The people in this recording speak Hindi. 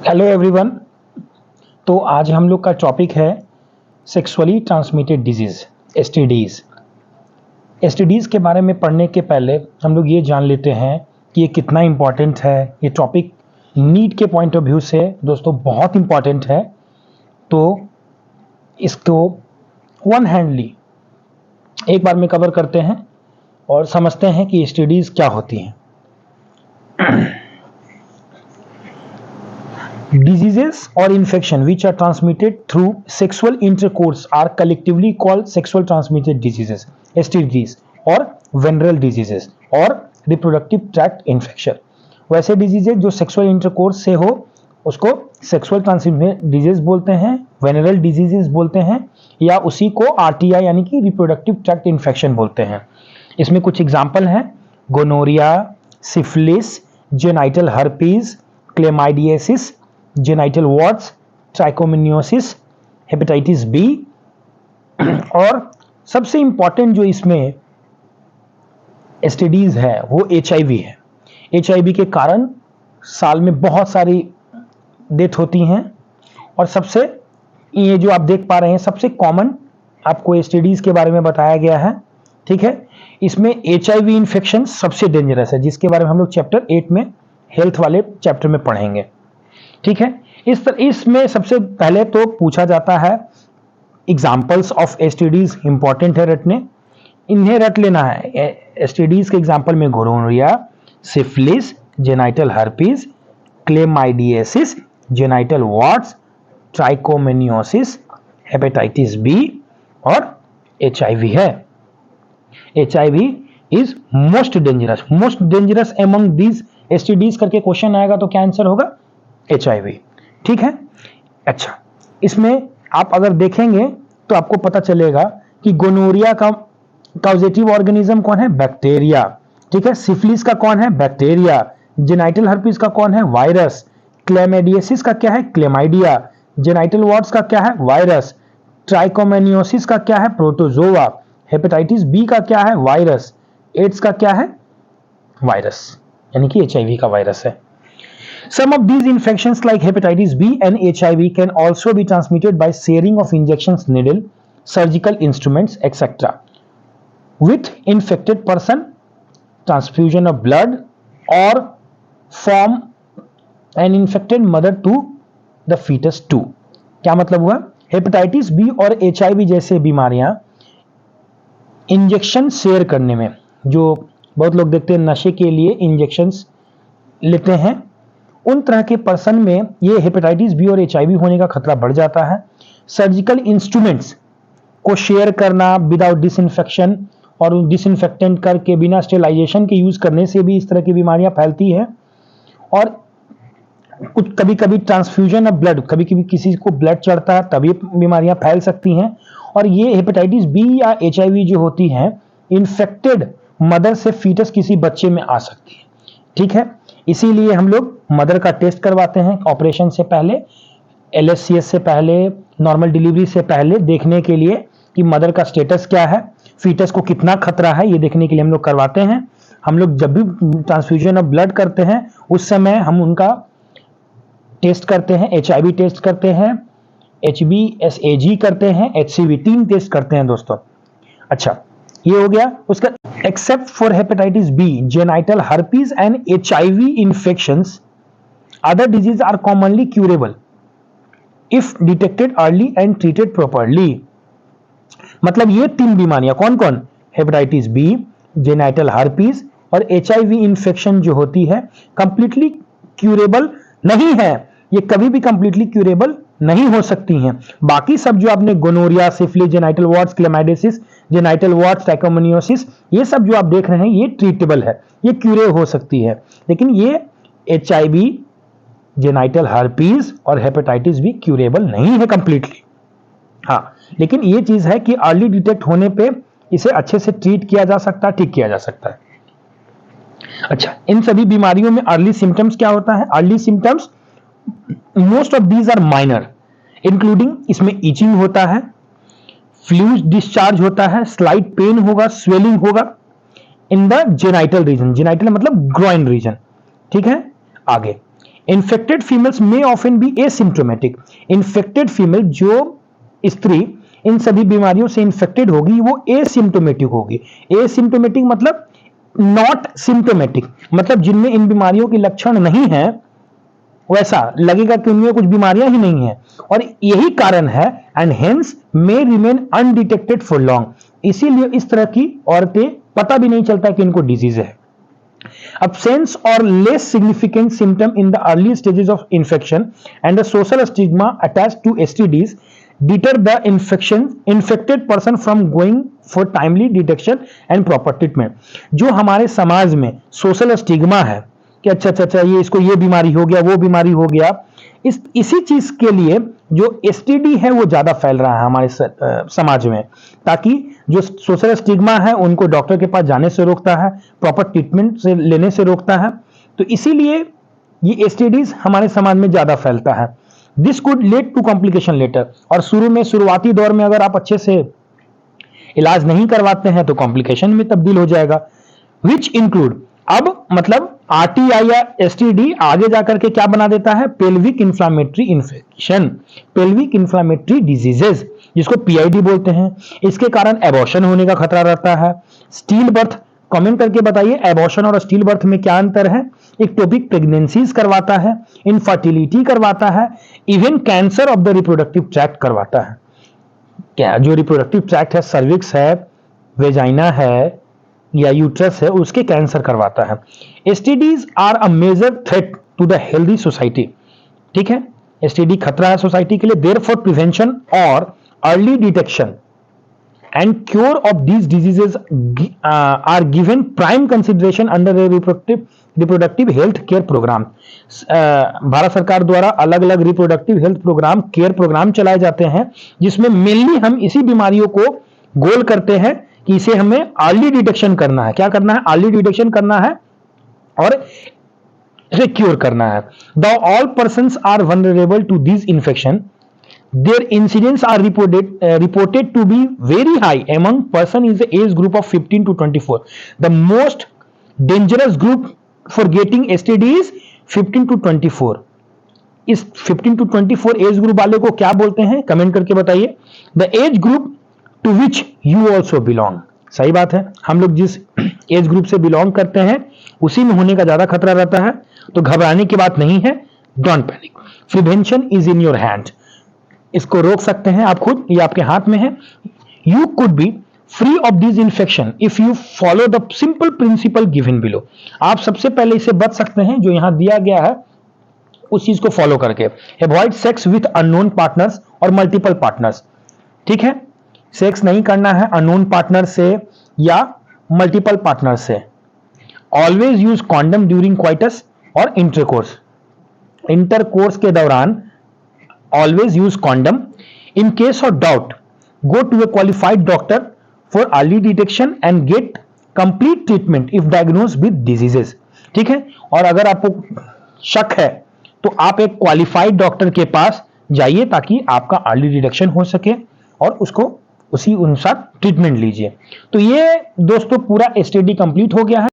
Hello everyone. तो आज हम लोग का टॉपिक है sexually transmitted disease STDs. STDs के बारे में पढ़ने के पहले हम लोग ये जान लेते हैं कि ये कितना इम्पॉर्टेंट है। ये टॉपिक नीट के पॉइंट ऑफ व्यू से दोस्तों बहुत इम्पॉर्टेंट है। तो इसको वन हैंडली एक बार में कवर करते हैं और समझते हैं कि एसटीडीज क्या होती हैं। Diseases or infection which are transmitted through sexual intercourse are collectively called sexual transmitted diseases, STDs, or venereal diseases or reproductive tract infection। वैसे डिजीजेज जो सेक्सुअल इंटरकोर्स से हो उसको सेक्सुअल ट्रांसमिटेड डिजीज बोलते हैं, वेनेरल डिजीजेस बोलते हैं, या उसी को आरटीआई यानी कि रिप्रोडक्टिव ट्रैक्ट इन्फेक्शन बोलते हैं। इसमें कुछ एग्जाम्पल हैं: gonorrhoea, syphilis, genital herpes, chlamydiasis, genital warts, trichomoniasis, hepatitis B, और सबसे इंपॉर्टेंट जो इसमें एसटीडीज है वो एचआईवी है। एचआईवी के कारण साल में बहुत सारी डेथ होती हैं और सबसे ये जो आप देख पा रहे हैं सबसे कॉमन आपको एसटीडीज के बारे में बताया गया है। ठीक है, इसमें एचआईवी इन्फेक्शन सबसे डेंजरस है, जिसके बारे में हम लोग चैप्टर 8 में हेल्थ वाले चैप्टर में पढ़ेंगे। ठीक है, इसमें सबसे पहले तो पूछा जाता है एग्जाम्पल्स ऑफ एसटीडीज। इंपॉर्टेंट है रटने, इन्हें रट लेना है। एसटीडीज के एग्जाम्पल में gonorrhoea, syphilis, genital herpes, chlamydiasis, genital warts, trichomoniasis, hepatitis B और एचआईवी है। HIV is most dangerous among these STDs करके क्वेश्चन आएगा तो क्या आंसर होगा? एचआईवी। ठीक है, अच्छा, इसमें आप अगर देखेंगे तो आपको पता चलेगा कि गोनोरिया का कॉजेटिव ऑर्गेनिज्म कौन है? बैक्टीरिया। ठीक है, सिफिलिस का कौन है? बैक्टीरिया। जेनाइटल हर्पीज का कौन है? वायरस। क्लेमाइडियासिस का क्या है? क्लेमाइडिया। जेनाइटल वॉर्ट्स का क्या है? वायरस। ट्राइकोमोनियोसिस का क्या है? प्रोटोजोआ। हेपेटाइटिस बी का क्या है? वायरस। एड्स का क्या है? वायरस, यानी कि एचआईवी का वायरस है। Some of these infections like hepatitis B and HIV can also be transmitted by sharing of injections needle, surgical instruments, etc. with infected person, transfusion of blood, or from an infected mother to the fetus too. क्या मतलब हुआ? हेपेटाइटिस बी और HIV जैसे बीमारियां इंजेक्शन शेयर करने में, जो बहुत लोग देखते हैं नशे के लिए इंजेक्शंस लेते हैं, उन तरह के पर्सन में ये हेपेटाइटिस बी और एचआईवी होने का खतरा बढ़ जाता है। सर्जिकल इंस्ट्रूमेंट्स को शेयर करना विदाउट डिसइंफेक्शन और डिसइंफेक्टेंट करके बिना स्टेलाइजेशन के यूज करने से भी इस तरह की बीमारियां फैलती है। और कुछ कभी कभी ट्रांसफ्यूजन ऑफ ब्लड, कभी कभी किसी को ब्लड चढ़ता है तभी बीमारियां फैल सकती हैं। और ये हेपेटाइटिस बी या एचआईवी जो होती है इन्फेक्टेड मदर से फीटस किसी बच्चे में आ सकती है। ठीक है, इसीलिए हम लोग मदर का टेस्ट करवाते हैं ऑपरेशन से पहले, एलएससीएस से पहले, नॉर्मल डिलीवरी से पहले, देखने के लिए कि मदर का स्टेटस क्या है, फीटस को कितना खतरा है, ये देखने के लिए हम लोग करवाते हैं। हम लोग जब भी ट्रांसफ्यूजन ऑफ ब्लड करते हैं उस समय हम उनका टेस्ट करते हैं, एचआईवी टेस्ट करते हैं, HBsAg करते हैं, HCV, 3 टेस्ट करते हैं दोस्तों। अच्छा, ये हो गया। उसका except for hepatitis B, genital herpes and HIV infections, other disease are commonly curable if detected early and treated properly. मतलब ये 3 बीमारियां कौन कौन? हेपेटाइटिस बी, जेनाइटल हर्पीज और एचआईवी इंफेक्शन जो होती है कंप्लीटली क्यूरेबल नहीं है। ये कभी भी कंप्लीटली क्यूरेबल नहीं हो सकती हैं। बाकी सब जो आपने gonorrhoea, syphilis, genital warts, chlamydiasis, genital warts, trichomoniasis, ये सब जो आप देख रहे हैं ये ट्रीटेबल है, ये क्यूरे हो सकती है। लेकिन ये एचआईवी, जेनाइटल हर्पीज और हेपेटाइटिस भी क्यूरेबल नहीं है कंप्लीटली। हाँ, लेकिन ये चीज है कि अर्ली डिटेक्ट होने पे इसे अच्छे से ट्रीट किया जा सकता है, ठीक किया जा सकता है। अच्छा, इन सभी बीमारियों में अर्ली सिम्टम्स क्या होता है? Early symptoms most of these are minor, including इसमें इचिंग होता है, फ्लूइड डिस्चार्ज होता है, स्लाइट पेन होगा, स्वेलिंग होगा in the genital region. Genital मतलब ग्रोइन रीजन। ठीक है, आगे इन्फेक्टेड फीमेल्स में often be asymptomatic. Infected female, जो स्त्री इन सभी बीमारियों से इन्फेक्टेड होगी वो एसिम्प्टोमेटिक होगी। एसिम्प्टोमेटिक मतलब नॉट सिम्प्टोमेटिक, मतलब जिनमें इन बीमारियों के लक्षण नहीं है, वैसा लगेगा कि उनमें कुछ बीमारियां ही नहीं है, और यही कारण है and hence may remain undetected for long. इसीलिए इस तरह की औरतें पता भी नहीं चलता कि इनको डिजीज है। Absence or less significant symptom in the early stages of infection and the social stigma attached to STDs deter the infected person from going for timely detection and proper treatment। जो हमारे समाज में सोशल स्टिग्मा है कि अच्छा ये इसको ये बीमारी हो गया, वो बीमारी हो गया, इसी चीज के लिए जो एसटीडी है वो ज्यादा फैल रहा है हमारे समाज में, ताकि जो सोशल स्टिग्मा है उनको डॉक्टर के पास जाने से रोकता है, प्रॉपर ट्रीटमेंट से लेने से रोकता है। तो इसीलिए ये एसटीडीज हमारे समाज में ज्यादा फैलता है। This could lead to complication later. और शुरुआती दौर में अगर आप अच्छे से इलाज नहीं करवाते हैं तो कॉम्प्लिकेशन में तब्दील हो जाएगा। विच इंक्लूड, अब मतलब आरटीआई या एसटीडी आगे जाकर के क्या बना देता है, pelvic inflammatory infection, pelvic inflammatory diseases, जिसको पीआईडी बोलते हैं। इसके कारण एबॉर्शन होने का खतरा रहता है। स्टील बर्थ, कमेंट करके बताइए एबॉर्शन और स्टील बर्थ में क्या अंतर है। एक्टोपिक प्रेगनेंसीज करवाता है, इनफर्टिलिटी करवाता है, even cancer of the reproductive tract करवाता है। क्या जो रिप्रोडक्टिव ट्रैक्ट है, सर्विक्स है, वेजाइना है या यूट्रस है, उसके कैंसर करवाता है। STDs are a major threat to the healthy society. ठीक है, एसटीडी खतरा है सोसाइटी के लिए। देयरफॉर प्रिवेंशन और early detection and cure of these diseases are given prime consideration under a reproductive health care program। Bharat सरकार द्वारा अलग अलग reproductive health program, care program चलाए जाते हैं, जिसमें मेनली हम इसी बीमारियों को गोल करते हैं कि इसे हमें अर्ली डिटेक्शन करना है। क्या करना है, अर्ली डिटेक्शन करना है और इसे क्योर करना है। The all persons are vulnerable to this infection. Their incidence are reported to be very high among person in the age group of 15 to 24. The most dangerous group for getting STD is 15 to 24. इस 15 to 24 एज ग्रुप वाले को क्या बोलते हैं, कमेंट करके बताइए। The age group to which you also belong। सही बात है, हम लोग जिस एज ग्रुप से बिलोंग करते हैं उसी में होने का ज्यादा खतरा रहता है, तो घबराने की बात नहीं है। Don't panic, prevention is in your hand. इसको रोक सकते हैं आप खुद, ये आपके हाथ में है। You could be free of this infection if you follow the simple principal given below. आप सबसे पहले इसे बच सकते हैं जो यहां दिया गया है उस चीज को फॉलो करके। Avoid sex with unknown partners और मल्टीपल पार्टनर्स। ठीक है, सेक्स नहीं करना है अननोन पार्टनर से या मल्टीपल पार्टनर से। Always use condom during coitus और इंटरकोर्स। इंटरकोर्स के दौरान always use condom. In case of doubt, go to a qualified doctor for early detection and get complete treatment if diagnosed with diseases। ठीक है, और अगर आपको शक है तो आप एक क्वालिफाइड डॉक्टर के पास जाइए ताकि आपका अर्ली डिटेक्शन हो सके और उसको उसी अनुसार ट्रीटमेंट लीजिए। तो ये दोस्तों पूरा एसटीडी कंप्लीट हो गया है।